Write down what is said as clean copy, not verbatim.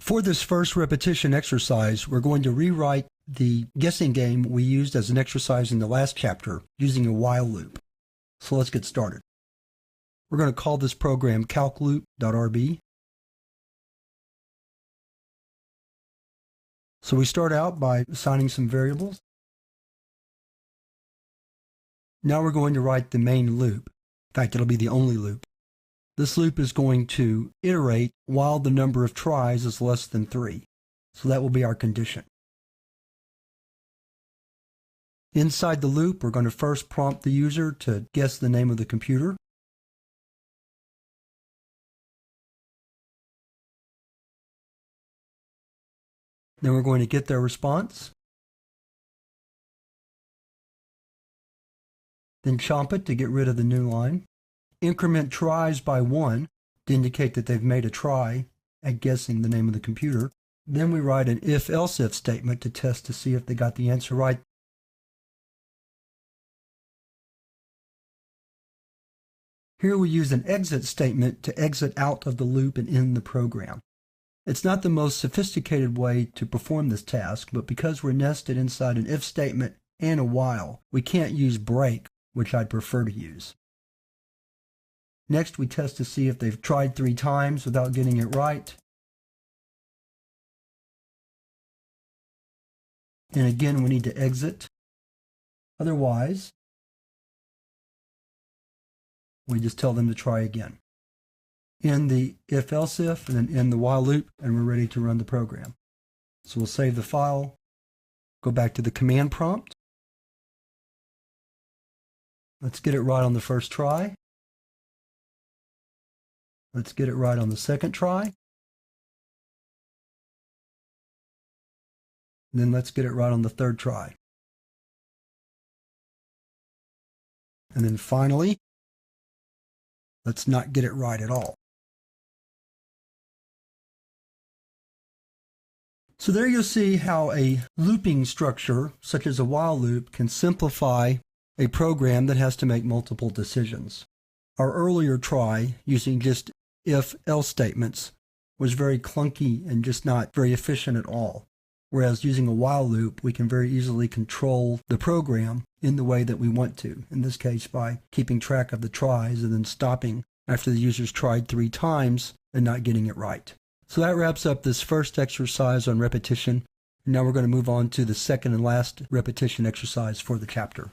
For this first repetition exercise, we're going to rewrite the guessing game we used as an exercise in the last chapter using a while loop. So let's get started. We're going to call this program calcloop.rb. So we start out by assigning some variables. Now we're going to write the main loop. In fact, it'll be the only loop. This loop is going to iterate while the number of tries is less than 3. So that will be our condition. Inside the loop, we're going to first prompt the user to guess the name of the computer. Then we're going to get their response. Then chomp it to get rid of the new line. Increment tries by 1 to indicate that they've made a try at guessing the name of the computer. Then we write an if-else-if statement to test to see if they got the answer right. Here we use an exit statement to exit out of the loop and end the program. It's not the most sophisticated way to perform this task, but because we're nested inside an if statement and a while, we can't use break, which I'd prefer to use. Next, we test to see if they've tried 3 times without getting it right. And again, we need to exit. Otherwise, we just tell them to try again. End the if-else-if, and then end the while loop, and we're ready to run the program. So we'll save the file, go back to the command prompt. Let's get it right on the first try. Let's get it right on the second try. And then let's get it right on the third try. And then finally, let's not get it right at all. So there you'll see how a looping structure, such as a while loop, can simplify a program that has to make multiple decisions. Our earlier try, using just if-else statements, was very clunky and just not very efficient at all. Whereas using a while loop, we can very easily control the program in the way that we want to. In this case, by keeping track of the tries and then stopping after the user's tried 3 times and not getting it right. So that wraps up this first exercise on repetition. Now we're going to move on to the second and last repetition exercise for the chapter.